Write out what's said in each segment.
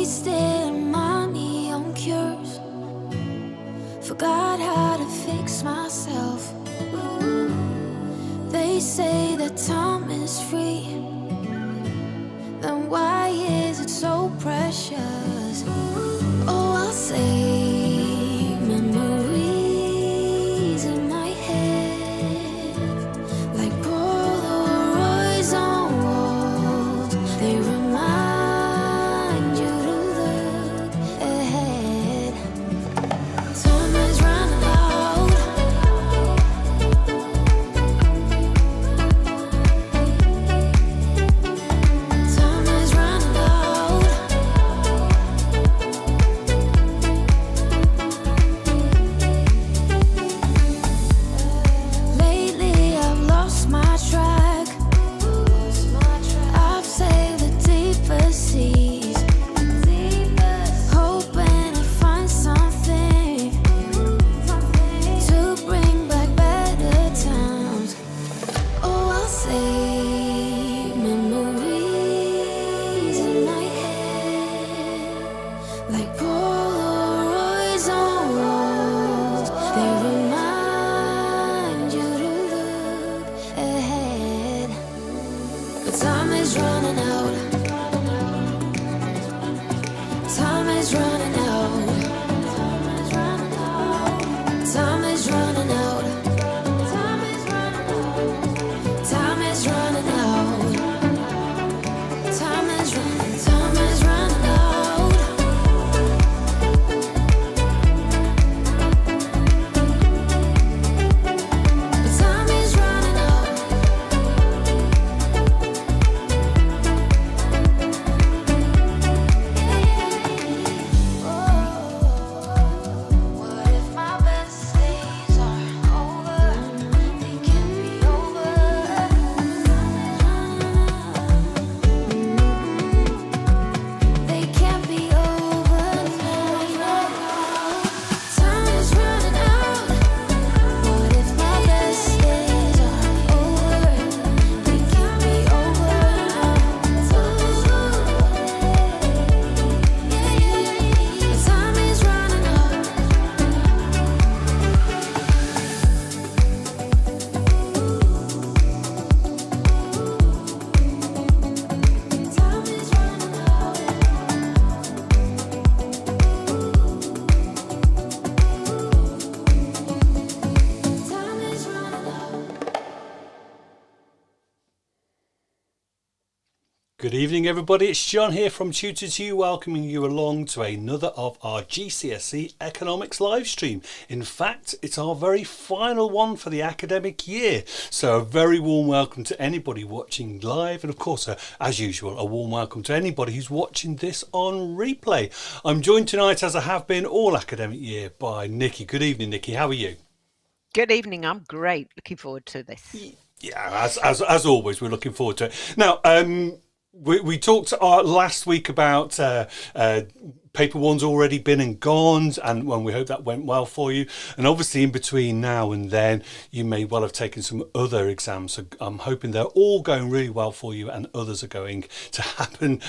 Wasting money on cures. Forgot how to fix myself. They say that time is free. Then why is it so precious? Oh, I'll say memories in my head, like Polaroids on walls. They remind you to look ahead. Time is running out. Time is running out. Lately I've lost my track. I've sailed the deepest seas, hoping to find something to bring back better times. Oh, I'll say memories in my head, like Polaroids on walls. They remind you to look ahead. But time is running out. Time is running out. Time is running out. Time is running out. Time is running out. Time is running. Time is running out. Time is running out. What if my best days are over? They can't be over. They can't be over now. Time is running out. What if my best days are over? They can't be over now. Time is running out. Time is running out. Time is running out. Good evening, everybody. It's John here from Tutor to You, welcoming you along to another of our GCSE Economics live stream. In fact, it's our very final one for the academic year. So a very warm welcome to anybody watching live, and of course, as usual, a warm welcome to anybody who's watching this on replay. I'm joined tonight, as I have been all academic year, by Nicky. Good evening, Nicky. How are you? Good evening. I'm great. Looking forward to this. Yeah, as always, we're looking forward to it. Now, we talked last week about paper one's already been and gone, and when we hope that went well for you. And obviously, in between now and then, you may well have taken some other exams. So I'm hoping they're all going really well for you, and others are going to happen,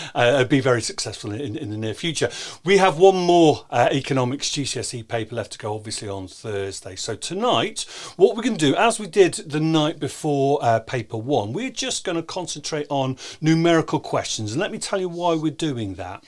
be very successful in the near future. We have one more economics GCSE paper left to go, obviously on Thursday. So tonight, what we're going to do, as we did the night before paper one, we're just going to concentrate on numerical questions. And let me tell you why we're doing that.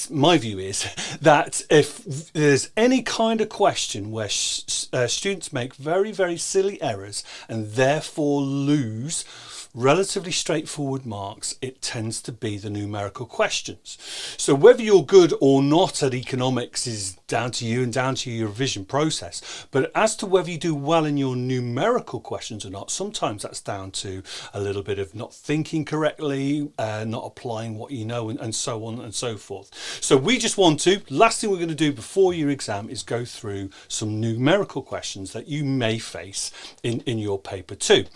My view is that if there's any kind of question where students make very, very silly errors and therefore lose relatively straightforward marks, it tends to be the numerical questions. So whether you're good or not at economics is down to you and down to your revision process. But as to whether you do well in your numerical questions or not, sometimes that's down to a little bit of not thinking correctly, not applying what you know, and so on and so forth. So we just want to, last thing we're going to do before your exam is go through some numerical questions that you may face in your paper too.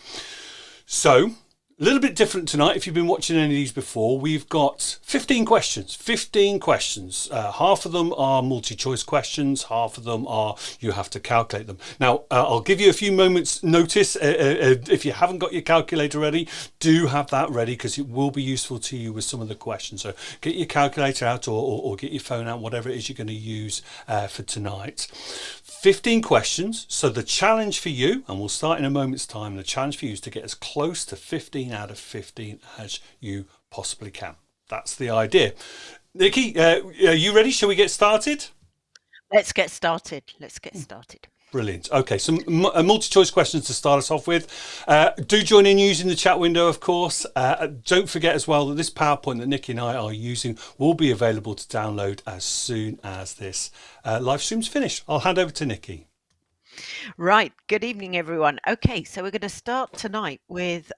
So A little bit different tonight. If you've been watching any of these before, we've got 15 questions. 15 questions. Half of them are multi-choice questions. Half of them are you have to calculate them. Now, I'll give you a few moments notice. If you haven't got your calculator ready, do have that ready because it will be useful to you with some of the questions. So get your calculator out or get your phone out, whatever it is you're going to use for tonight. 15 questions. So the challenge for you, and we'll start in a moment's time, the challenge for you is to get as close to 15 out of 15 as you possibly can. That's the idea. Nicky, are you ready? Shall we get started? Let's get started. Brilliant. Okay, some multi-choice questions to start us off with. Do join in using the chat window, of course. Don't forget as well that this PowerPoint that Nicky and I are using will be available to download as soon as this live stream's finished. I'll hand over to Nicky. Right. Good evening, everyone. Okay, so we're going to start tonight with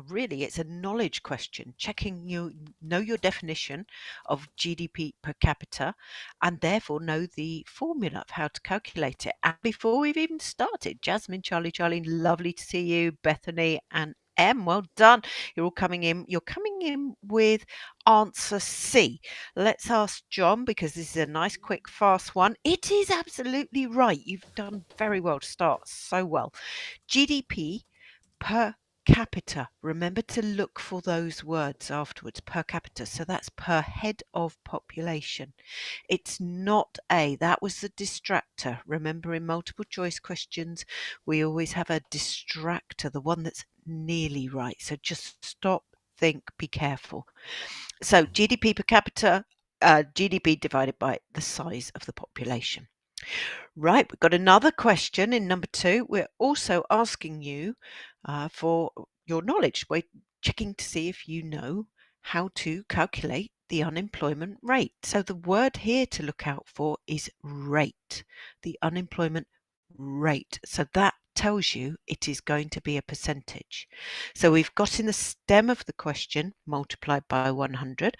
really it's a knowledge question, checking you know your definition of GDP per capita and therefore know the formula of how to calculate it. And before we've even started, Jasmine, Charlie, lovely to see you, Bethany and M, well done. You're all coming in. You're coming in with answer C. Let's ask John because this is a nice, quick, fast one. It is absolutely right. You've done very well to start. So well. GDP per capita. Remember to look for those words afterwards. Per capita. So that's per head of population. It's not A. That was the distractor. Remember in multiple choice questions, we always have a distractor, the one that's nearly right. So just stop, think, be careful. So GDP per capita, GDP divided by the size of the population. Right, we've got another question in number 2. We're also asking you for your knowledge. We're checking to see if you know how to calculate the unemployment rate. So the word here to look out for is rate, the unemployment rate. So that tells you it is going to be a percentage. So we've got in the stem of the question multiplied by 100.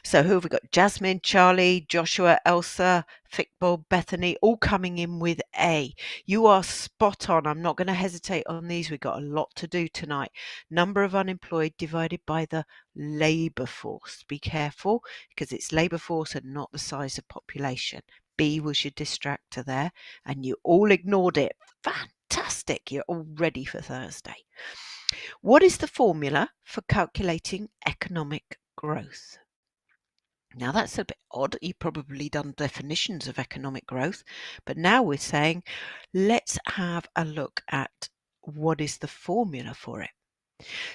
So who have we got? Jasmine, Charlie, Joshua, Elsa, Fickball, Bethany, all coming in with A. You are spot on. I'm not going to hesitate on these. We've got a lot to do tonight. Number of unemployed divided by the labour force. Be careful because it's labour force and not the size of population. B was your distractor there and you all ignored it. Fantastic. You're all ready for Thursday. What is the formula for calculating economic growth? Now that's a bit odd. You've probably done definitions of economic growth, but now we're saying let's have a look at what is the formula for it.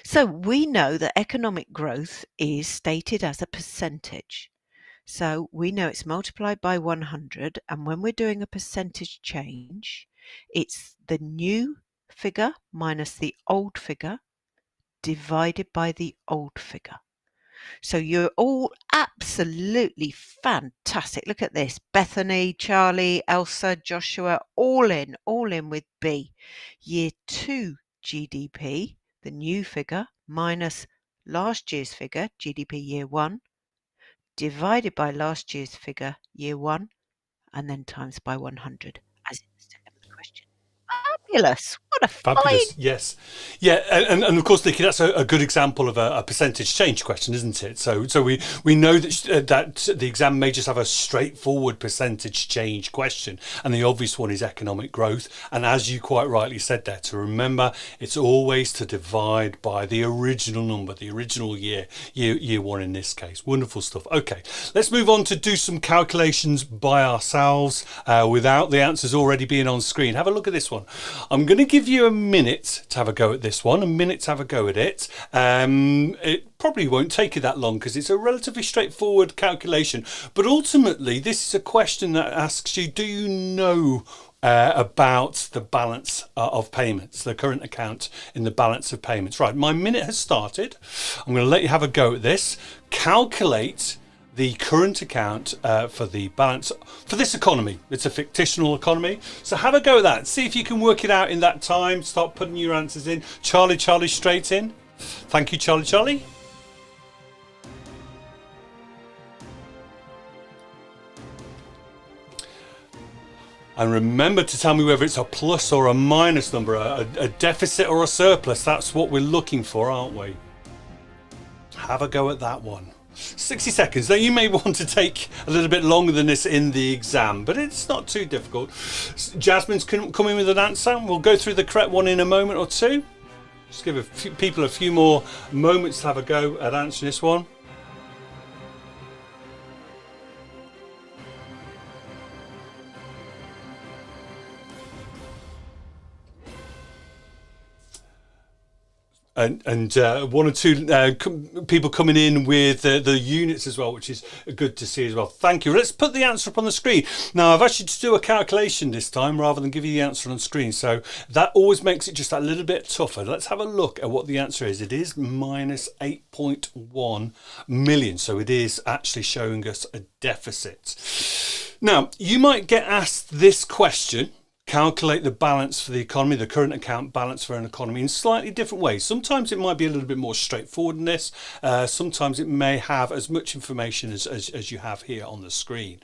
So we know that economic growth is stated as a percentage. So we know it's multiplied by 100, and when we're doing a percentage change, it's the new figure minus the old figure divided by the old figure. So you're all absolutely fantastic. Look at this. Bethany, Charlie, Elsa, Joshua, all in with B. Year 2 GDP, the new figure, minus last year's figure, GDP year 1, divided by last year's figure, year 1, and then times by 100, as in the step of the question. Fabulous. What a Fabulous. fine. Yes. Yeah. And of course, Nicky, that's a good example of a percentage change question, isn't it? So we know that the exam may just have a straightforward percentage change question. And the obvious one is economic growth. And as you quite rightly said there, to remember, it's always to divide by the original number, the original year 1 in this case. Wonderful stuff. Okay, let's move on to do some calculations by ourselves without the answers already being on screen. Have a look at this one. I'm going to give you a minute to have a go at this one, a minute to have a go at it. It probably won't take you that long because it's a relatively straightforward calculation. But ultimately, this is a question that asks you, do you know about the balance of payments, the current account in the balance of payments? Right, my minute has started. I'm going to let you have a go at this. Calculate the current account for the balance for this economy. It's a fictional economy. So have a go at that. See if you can work it out in that time. Start putting your answers in. Charlie, straight in. Thank you, Charlie. And remember to tell me whether it's a plus or a minus number, a deficit or a surplus. That's what we're looking for, aren't we? Have a go at that one. 60 seconds. Now, you may want to take a little bit longer than this in the exam, but it's not too difficult. Jasmine's coming with an answer. We'll go through the correct one in a moment or two. Just give people a few more moments to have a go at answering this one. And one or two people coming in with the units as well, which is good to see as well. Thank you. Let's put the answer up on the screen. Now, I've asked you to do a calculation this time rather than give you the answer on screen. So that always makes it just a little bit tougher. Let's have a look at what the answer is. It is minus 8.1 million. So it is actually showing us a deficit. Now, you might get asked this question. Calculate the balance for the economy, the current account balance for an economy in slightly different ways. Sometimes it might be a little bit more straightforward than this. Sometimes it may have as much information as you have here on the screen.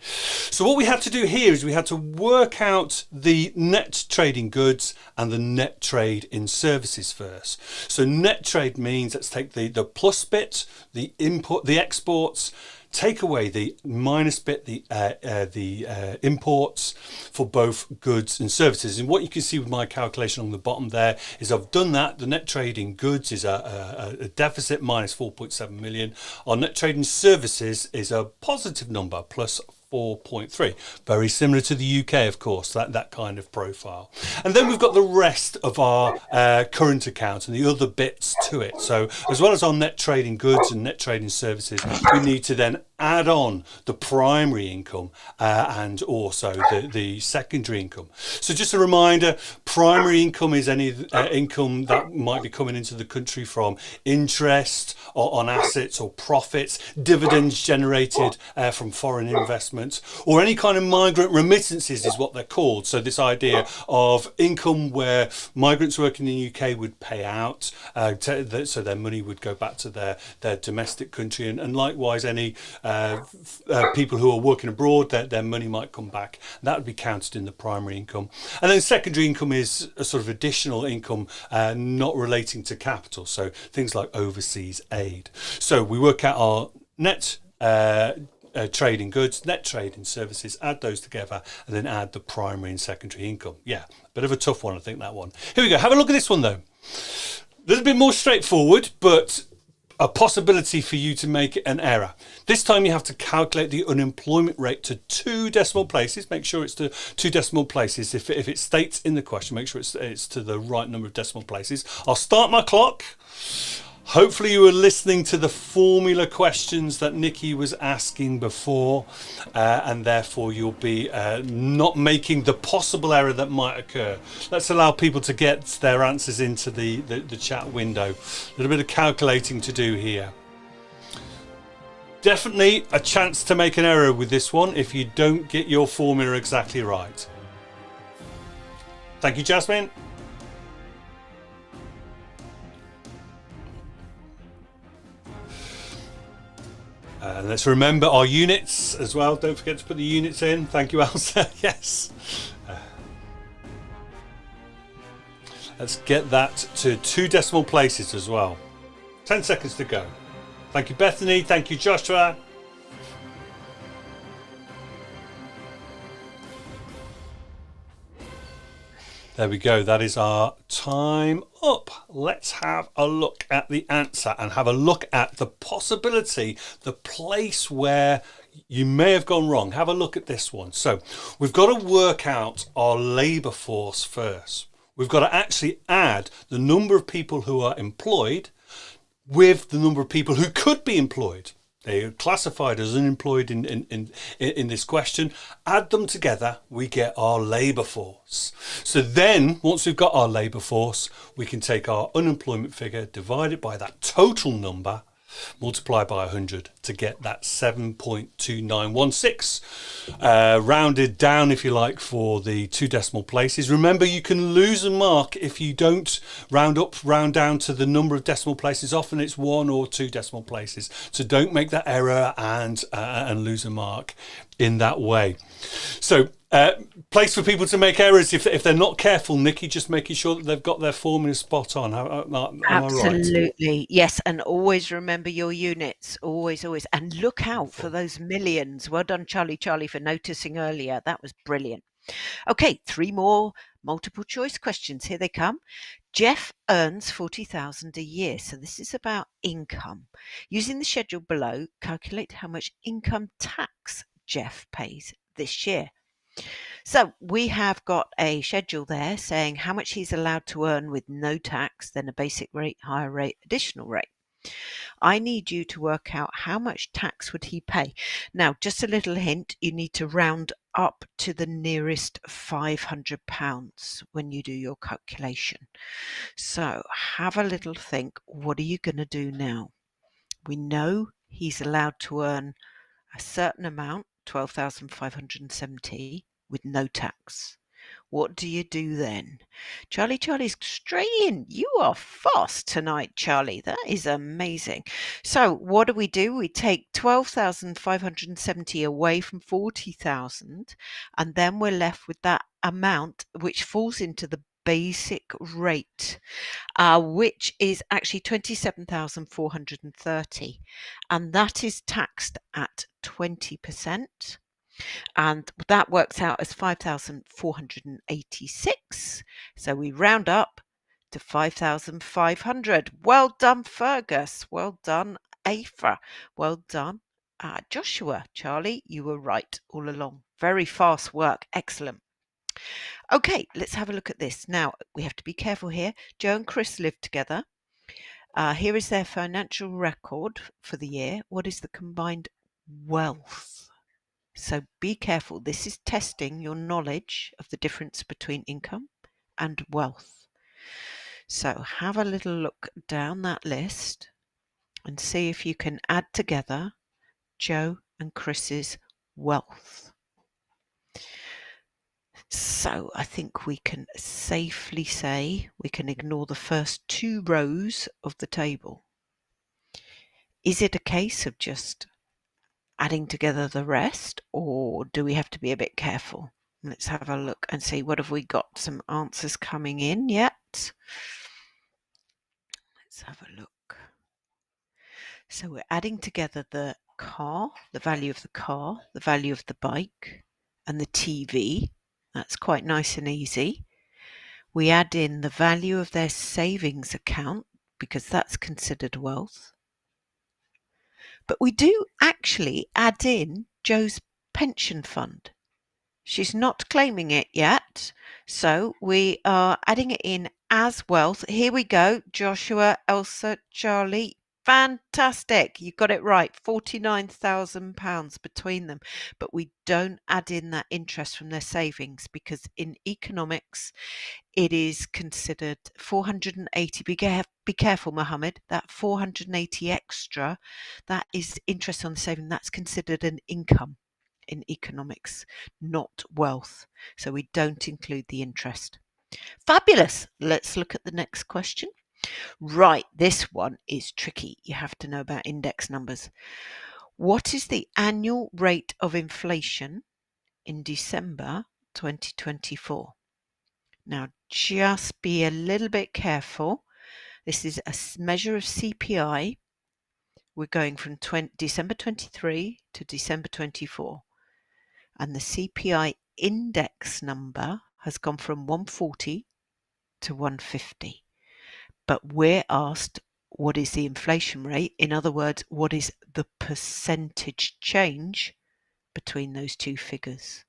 So what we had to do here is we had to work out the net trade in goods and the net trade in services first. So net trade means, let's take the plus bit, the input, the exports, take away the minus bit, the imports for both goods and services. And what you can see with my calculation on the bottom there is I've done that. The net trade in goods is a deficit, minus 4.7 million. Our net trade in services is a positive number, plus 4.3. Very similar to the UK, of course, that kind of profile. And then we've got the rest of our current account and the other bits to it. So as well as our net trading goods and net trading services, we need to then add on the primary income and also the secondary income. So just a reminder, primary income is any income that might be coming into the country from interest or on assets or profits, dividends generated from foreign investments, or any kind of migrant remittances is what they're called. So this idea of income where migrants working in the UK would pay out, so their money would go back to their domestic country, and likewise any people who are working abroad, their money might come back. That would be counted in the primary income. And then secondary income is a sort of additional income not relating to capital, so things like overseas aid. So we work out our net trade in goods, net trade in services, add those together, and then add the primary and secondary income. Yeah, bit of a tough one, I think, that one. Here we go. Have a look at this one, though. A little bit more straightforward, but a possibility for you to make an error. This time you have to calculate the unemployment rate to 2 decimal places. Make sure it's to 2 decimal places. If it states in the question, make sure it's to the right number of decimal places. I'll start my clock. Hopefully you were listening to the formula questions that Nicky was asking before, and therefore you'll be not making the possible error that might occur. Let's allow people to get their answers into the chat window. A little bit of calculating to do here. Definitely a chance to make an error with this one if you don't get your formula exactly right. Thank you, Jasmine. And let's remember our units as well. Don't forget to put the units in. Thank you, Elsa. Yes. Let's get that to 2 decimal places as well. 10 seconds to go. Thank you, Bethany. Thank you, Joshua. There we go. That is our time up. Let's have a look at the answer and have a look at the possibility, the place where you may have gone wrong. Have a look at this one. So we've got to work out our labour force first. We've got to actually add the number of people who are employed with the number of people who could be employed. They are classified as unemployed in this question. Add them together, we get our labour force. So then, once we've got our labour force, we can take our unemployment figure, divide it by that total number, multiply by 100 to get that 7.2916. Rounded down, if you like, for the 2 decimal places. Remember, you can lose a mark if you don't round up, round down to the number of decimal places. Often it's 1 or 2 decimal places. So don't make that error and lose a mark in that way. So, place for people to make errors if they're not careful, Nicky, just making sure that they've got their formula spot on. Am I right? Absolutely. Yes. And always remember your units. Always, always. And look out for those millions. Well done, Charlie, for noticing earlier. That was brilliant. Okay, 3 more multiple choice questions. Here they come. Jeff earns 40,000 a year. So this is about income. Using the schedule below, calculate how much income tax Jeff pays this year. So we have got a schedule there saying how much he's allowed to earn with no tax, then a basic rate, higher rate, additional rate. I need you to work out how much tax would he pay. Now, just a little hint, you need to round up to the nearest £500 when you do your calculation. So have a little think. What are you going to do now? We know he's allowed to earn a certain amount, 12,570, with no tax. What do you do then? Charlie's straight in. You are fast tonight, Charlie. That is amazing. So what do? We take 12,570 away from 40,000, and then we're left with that amount which falls into the basic rate, which is actually 27,430, and that is taxed at 20%. And that works out as 5,486. So we round up to 5,500. Well done, Fergus. Well done, Aphra. Well done, Joshua. Charlie, you were right all along. Very fast work. Excellent. Okay, let's have a look at this. Now, we have to be careful here. Joe and Chris live together. Here is their financial record for the year. What is the combined wealth? So be careful. This is testing your knowledge of the difference between income and wealth. So have a little look down that list and see if you can add together Joe and Chris's wealth. So I think we can safely say we can ignore the first 2 rows of the table. Is it a case of just adding together the rest, or do we have to be a bit careful? Let's have a look and see, what have we got? Some answers coming in yet? Let's have a look. So we're adding together the car, the value of the car, the value of the bike, and the TV. That's quite nice and easy. We add in the value of their savings account because that's considered wealth. But we do actually add in Joe's pension fund. She's not claiming it yet, so we are adding it in as wealth. Here we go, Joshua, Elsa, Charlie. Fantastic. You got it right. £49,000 between them. But we don't add in that interest from their savings because in economics, it is considered 480. Be careful, Mohammed. That 480 extra, that is interest on the saving. That's considered an income in economics, not wealth. So we don't include the interest. Fabulous. Let's look at the next question. Right, this one is tricky. You have to know about index numbers. What is the annual rate of inflation in December 2024? Now, just be a little bit careful. This is a measure of CPI. We're going from December 23 to December 24. And the CPI index number has gone from 140 to 150. But we're asked, what is the inflation rate? In other words, what is the percentage change between those two figures?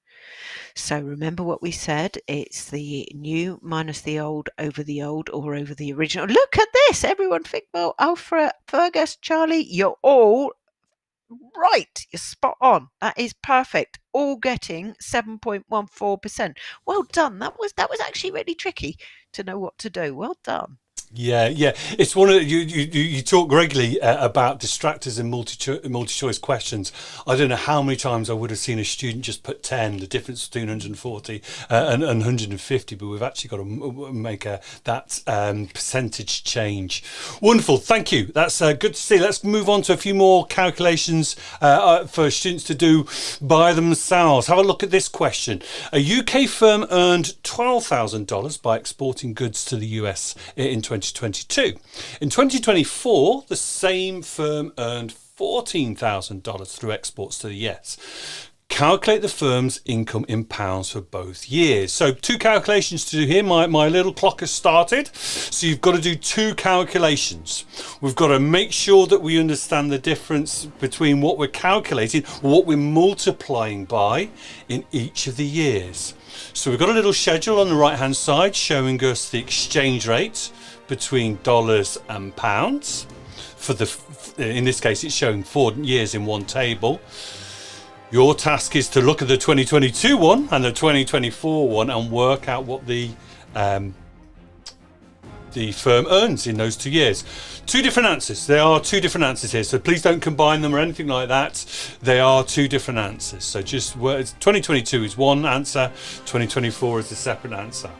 So remember what we said, it's the new minus the old over the old or over the original. Look at this, everyone think, well, Alfred, Fergus, Charlie, you're all right. You're spot on. That is perfect. All getting 7.14%. Well done. That was actually really tricky to know what to do. Well done. Yeah, yeah. It's one of you talk regularly about distractors and multi-choice questions. I don't know how many times I would have seen a student just put 10, the difference between 140 and 150, but we've actually got to make that percentage change. Wonderful, thank you. That's good to see. Let's move on to a few more calculations for students to do by themselves. Have a look at this question. A UK firm earned $12,000 by exporting goods to the US in 2022. In 2024, the same firm earned $14,000 through exports to the US. Calculate the firm's income in pounds for both years. So 2 calculations to do here. My little clock has started. So you've got to do 2 calculations. We've got to make sure that we understand the difference between what we're calculating, what we're multiplying by in each of the years. So we've got a little schedule on the right hand side showing us the exchange rate between dollars and pounds. In this case, it's showing 4 years in one table. Your task is to look at the 2022 one and the 2024 one and work out what the firm earns in those 2 years. 2 different answers. There are 2 different answers here, so please don't combine them or anything like that. They are 2 different answers. So just 2022 is one answer, 2024 is a separate answer.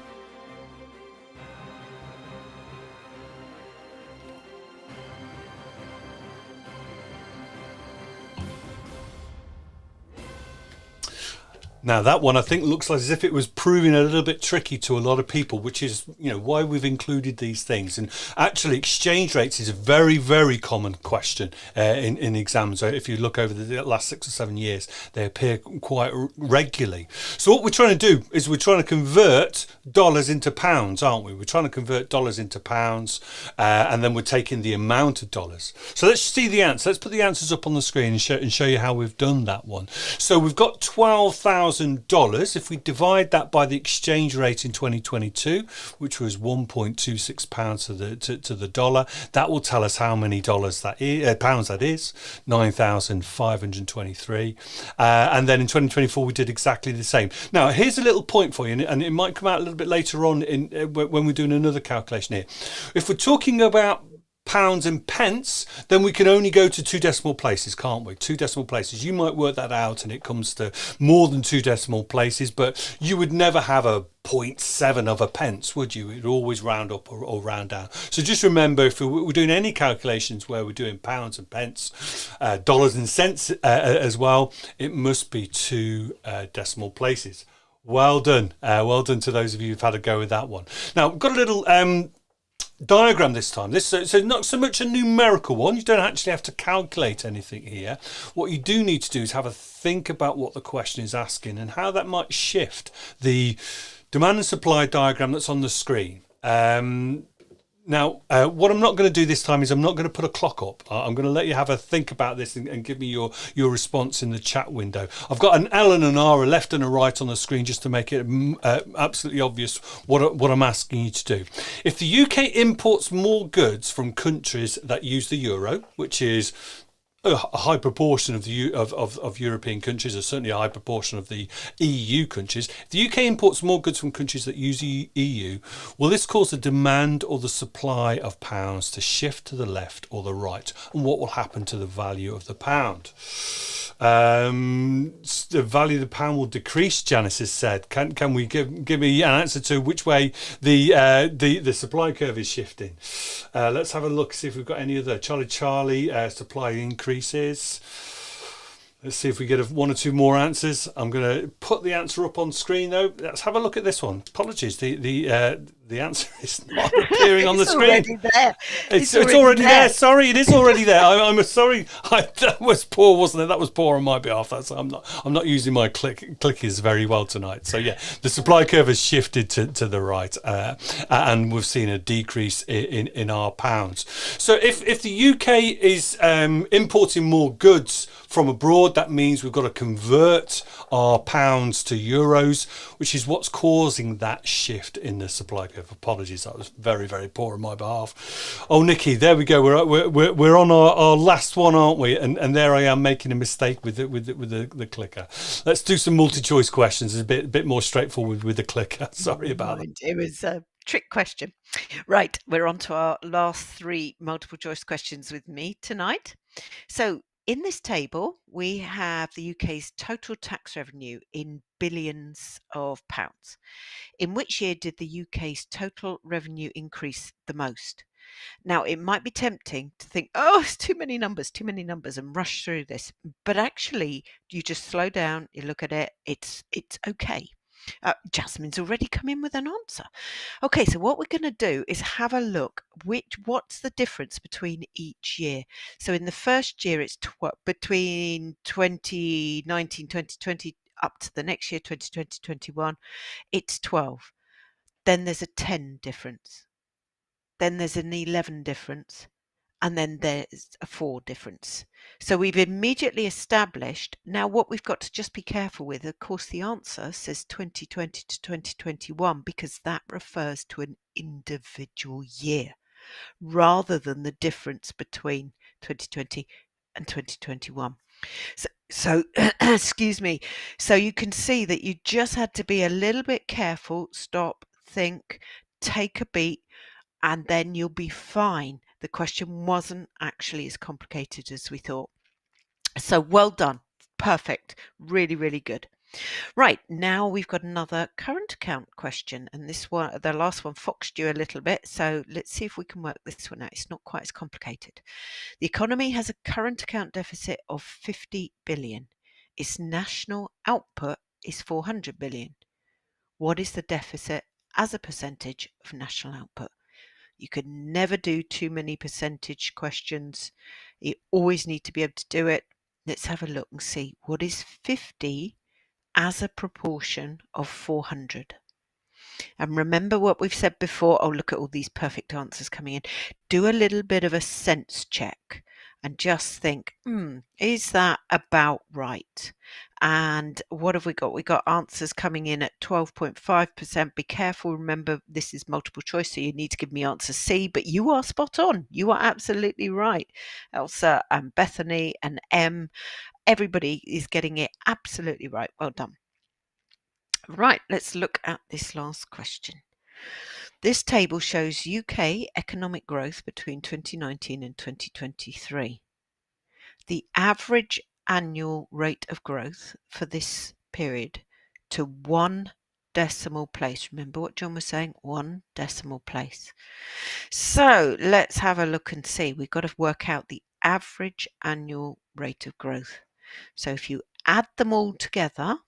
Now that one I think looks as if it was proving a little bit tricky to a lot of people, which is why we've included these things. And actually exchange rates is a very, very common question in exams. So if you look over the last 6 or 7 years, they appear quite regularly. So what we're trying to do is we're trying to convert dollars into pounds, aren't we? We're trying to convert dollars into pounds and then we're taking the amount of dollars. So let's see the answer. Let's put the answers up on the screen and show you how we've done that one. So we've got $12,000. If we divide that by the exchange rate in 2022, which was 1.26 pounds to the dollar, that will tell us how many pounds that is, 9,523. And then in 2024 we did exactly the same. Now here's a little point for you, and it might come out a little bit later on when we're doing another calculation here. If we're talking about pounds and pence, then we can only go to 2 decimal places, can't we? 2 decimal places. You might work that out and it comes to more than 2 decimal places, but you would never have a 0.7 of a pence, would you? It would always round up or round down. So just remember, if we're doing any calculations where we're doing pounds and pence, dollars and cents as well, it must be 2 decimal places. Well done. Well done to those of you who've had a go with that one. Now, we've got a little diagram this time. So not so much a numerical one. You don't actually have to calculate anything here. What you do need to do is have a think about what the question is asking and how that might shift the demand and supply diagram that's on the screen. Now, what I'm not going to do this time is I'm not going to put a clock up. I'm going to let you have a think about this and give me your response in the chat window. I've got an L and an R, a left and a right on the screen just to make it absolutely obvious what I'm asking you to do. If the UK imports more goods from countries that use the euro, which is a high proportion of European countries, or certainly a high proportion of the EU countries. If the UK imports more goods from countries that use the EU, will this cause the demand or the supply of pounds to shift to the left or the right? And what will happen to the value of the pound? The value of the pound will decrease, Janice has said. Can we give me an answer to which way the supply curve is shifting? Let's have a look, see if we've got any other. Charlie, supply increases. Let's see if we get 1 or 2 more answers. I'm going to put the answer up on screen though. Let's have a look at this one. Apologies, the answer is not appearing on the screen. Already there. It's already there. Sorry, it is already there. I'm sorry. That was poor, wasn't it? That was poor on my behalf. I'm not using my clickers very well tonight. So yeah, the supply curve has shifted to the right, and we've seen a decrease in our pounds. So if the UK is importing more goods from abroad, that means we've got to convert our pounds to euros, which is what's causing that shift in the supply curve. Apologies, that was very, very poor on my behalf. Oh, Nicky, there we go. We're on our last one, aren't we? And there I am making a mistake with the clicker. Let's do some multi-choice questions. It's a bit more straightforward with the clicker. Sorry about that. It was Trick question. Right, we're on to our last 3 multiple choice questions with me tonight. So, in this table, we have the UK's total tax revenue in billions of pounds. In which year did the UK's total revenue increase the most? Now, it might be tempting to think, oh, it's too many numbers, and rush through this. But actually, you just slow down, you look at it, it's okay. Jasmine's already come in with an answer. Okay, so what we're going to do is have a look what's the difference between each year. So in the first year, it's between 2019, 2020 up to the next year, 2020, 21, it's 12. Then there's a 10 difference. Then there's an 11 difference. And then there's a 4 difference. So we've immediately established. Now what we've got to just be careful with, of course, the answer says 2020 to 2021 because that refers to an individual year rather than the difference between 2020 and 2021. So excuse me. So you can see that you just had to be a little bit careful, stop, think, take a beat, and then you'll be fine. The question wasn't actually as complicated as we thought. So well done. Perfect. Really, really good. Right, now we've got another current account question, and this one, the last one, foxed you a little bit. So let's see if we can work this one out. It's not quite as complicated. The economy has a current account deficit of 50 billion. Its national output is 400 billion. What is the deficit as a percentage of national output? You could never do too many percentage questions. You always need to be able to do it. Let's have a look and see what is 50 as a proportion of 400. And remember what we've said before. Oh, look at all these perfect answers coming in. Do a little bit of a sense check and just think, is that about right? And what have we got? We got answers coming in at 12.5%. Be careful. Remember, this is multiple choice, so you need to give me answer C, but you are spot on. You are absolutely right. Elsa and Bethany and M, everybody is getting it absolutely right. Well done. Right, let's look at this last question. This table shows UK economic growth between 2019 and 2023. The average annual rate of growth for this period to 1 decimal place. Remember what John was saying? 1 decimal place. So let's have a look and see. We've got to work out the average annual rate of growth. So if you add them all together,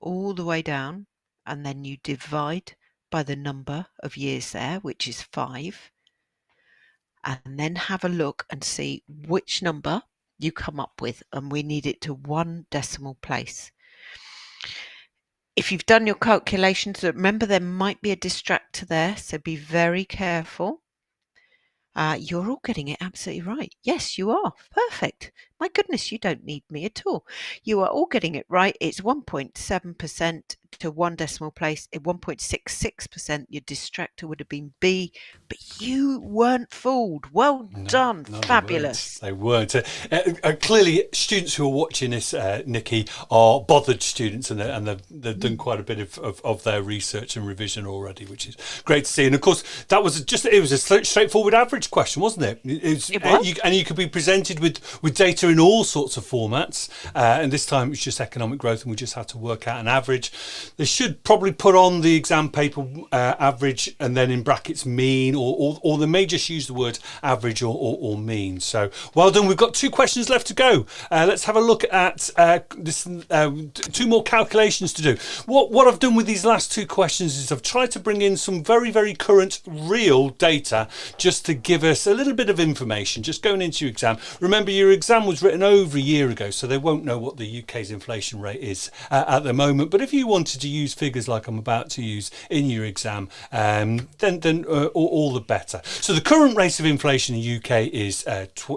all the way down, and then you divide by the number of years there, which is 5, and then have a look and see which number you come up with, and we need it to 1 decimal place. If you've done your calculations, remember there might be a distractor there, so be very careful. You're all getting it absolutely right. Yes, you are. Perfect. My goodness, you don't need me at all. You are all getting it right. It's 1.7% to 1 decimal place. At 1.66%, your distractor would have been B, but you weren't fooled. Well done. No, Fabulous. They weren't. Clearly, students who are watching this, Nicky, are bothered students, and they've done quite a bit of their research and revision already, which is great to see. And of course, it was a straightforward average question, wasn't it? It was. And you could be presented with data in all sorts of formats. And this time it was just economic growth, and we just had to work out an average. They should probably put on the exam paper average, and then in brackets mean, or they may just use the word average or mean. So well done. We've got 2 questions left to go. Let's have a look at this. 2 more calculations to do. What I've done with these last 2 questions is I've tried to bring in some very, very current real data just to give us a little bit of information just going into your exam. Remember, your exam was written over a year ago, so they won't know what the UK's inflation rate is at the moment. But if you wanted to use figures like I'm about to use in your exam, then all the better. So the current rate of inflation in the UK is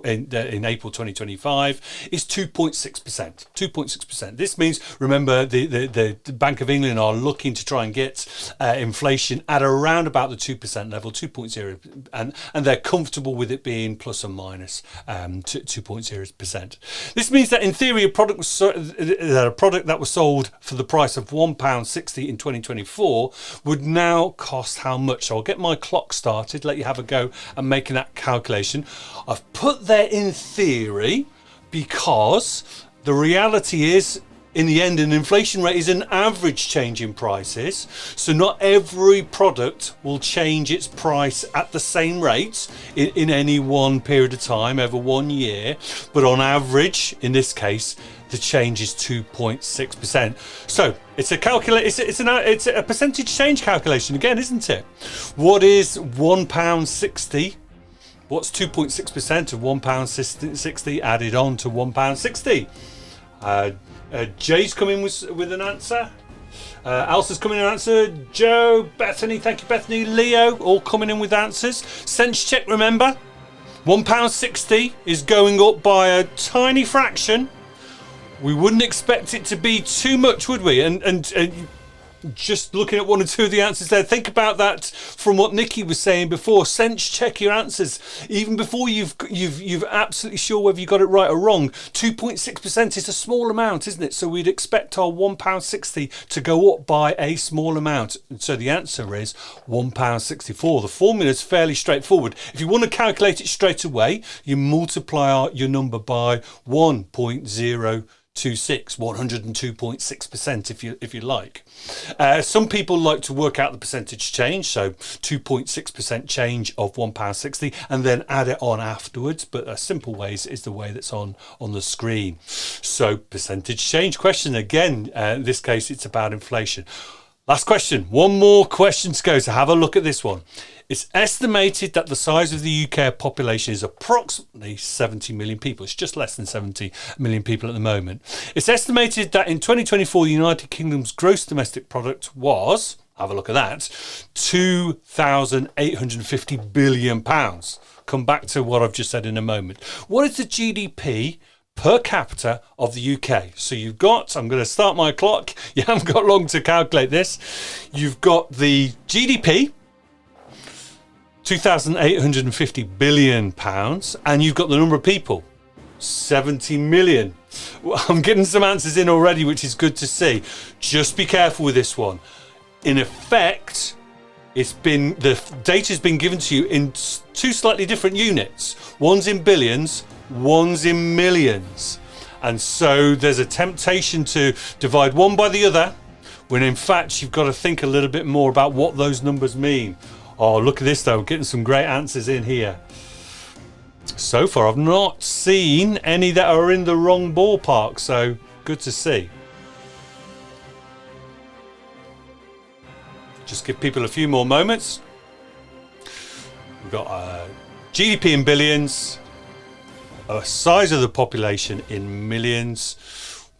in April 2025 is 2.6%. 2.6%. This means, remember, the Bank of England are looking to try and get inflation at around about the 2% level, 2.0, and they're comfortable with it being plus or minus 2.0%. This means that in theory, a product that was sold for the price of £1 £1.60 in 2024 would now cost how much? So I'll get my clock started, let you have a go at making that calculation. I've put there in theory because the reality is, in the end, an inflation rate is an average change in prices. So not every product will change its price at the same rate in any one period of time over 1 year. But on average, in this case, the change is 2.6%. So it's a percentage change calculation again, isn't it? What is £1.60? What's 2.6% of £1.60 added on to £1.60? Jay's coming with an answer. Elsa's coming in with an answer. Joe, Bethany, thank you, Bethany. Leo, all coming in with answers. Sense check, remember. £1.60 is going up by a tiny fraction. We wouldn't expect it to be too much, would we? And just looking at one or two of the answers there, think about that from what Nicky was saying before. Sense check your answers even before you've absolutely sure whether you got it right or wrong. 2.6% is a small amount, isn't it? So we'd expect our £1.60 to go up by a small amount. And so the answer is £1.64. The formula is fairly straightforward. If you want to calculate it straight away, you multiply your number by 1.026, 102.6% if you like. Some people like to work out the percentage change, so 2.6% change of £1.60 and then add it on afterwards, but a simple way is the way that's on the screen. So percentage change question again, in this case it's about inflation. Last question, one more question to go, so have a look at this one. It's estimated that the size of the UK population is approximately 70 million people. It's just less than 70 million people at the moment. It's estimated that in 2024, the United Kingdom's gross domestic product was, have a look at that, £2,850 billion. Come back to what I've just said in a moment. What is the GDP per capita of the UK? So you've got, I'm going to start my clock. You haven't got long to calculate this. You've got the GDP, £2,850 billion, and you've got the number of people, 70 million. Well, I'm getting some answers in already, which is good to see. Just be careful with this one. In effect, the data's been given to you in two slightly different units. One's in billions, one's in millions. And so there's a temptation to divide one by the other, when in fact you've got to think a little bit more about what those numbers mean. Oh, look at this though, getting some great answers in here. So far I've not seen any that are in the wrong ballpark, so good to see. Just give people a few more moments. We've got GDP in billions, a size of the population in millions.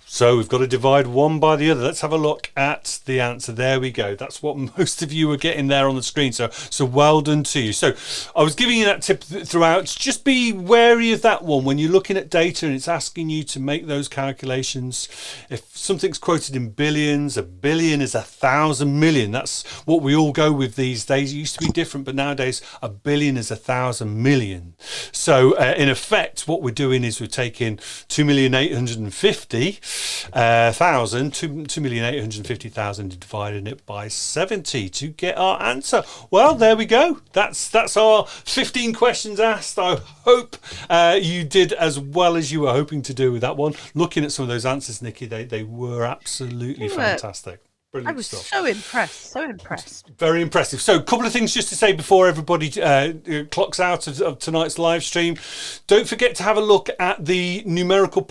So we've got to divide one by the other. Let's have a look at the answer. There we go. That's what most of you are getting there on the screen. So well done to you. So I was giving you that tip throughout. Just be wary of that one when you're looking at data and it's asking you to make those calculations. If something's quoted in billions, a billion is 1,000 million. That's what we all go with these days. It used to be different, but nowadays a billion is 1,000 million. So in effect, what we're doing is we're taking 2,850,000, 2,850,000 and dividing it by 70 to get our answer. Well, there we go. That's our 15 questions asked. I hope you did as well as you were hoping to do with that one. Looking at some of those answers, Nicky, they were absolutely fantastic. Brilliant I was stuff. so impressed. Very impressive. So a couple of things just to say before everybody clocks out of tonight's live stream. Don't forget to have a look at the numerical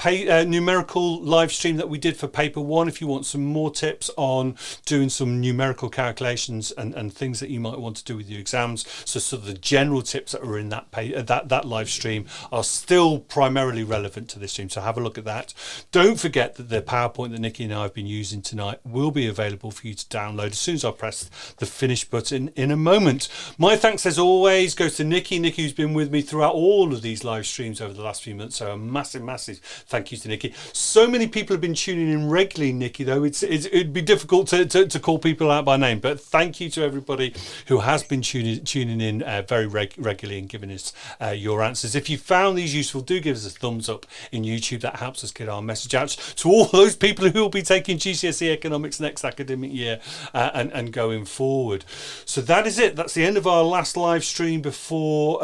live stream that we did for paper one if you want some more tips on doing some numerical calculations and things that you might want to do with your exams. So the general tips that are in that live stream are still primarily relevant to this stream. So have a look at that. Don't forget that the PowerPoint that Nicky and I have been using tonight will be available for you to download as soon as I press the finish button in a moment. My thanks as always goes to Nicky, who's been with me throughout all of these live streams over the last few months. So a massive thank you to Nicky. So many people have been tuning in regularly, Nicky, though it'd be difficult to call people out by name, but thank you to everybody who has been tuning in very regularly and giving us your answers. If you found these useful, do give us a thumbs up in YouTube. That helps us get our message out to all those people who will be taking GCSE economics next academic academic year and going forward. So that is it. That's the end of our last live stream before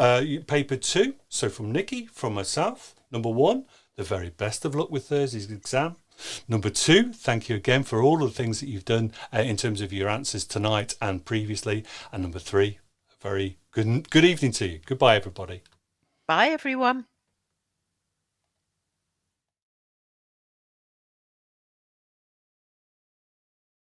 paper 2. So from Nicky, from myself, number 1, the very best of luck with Thursday's exam. Number 2, thank you again for all of the things that you've done in terms of your answers tonight and previously. And number 3, a very good evening to you. Goodbye, everybody. Bye, everyone.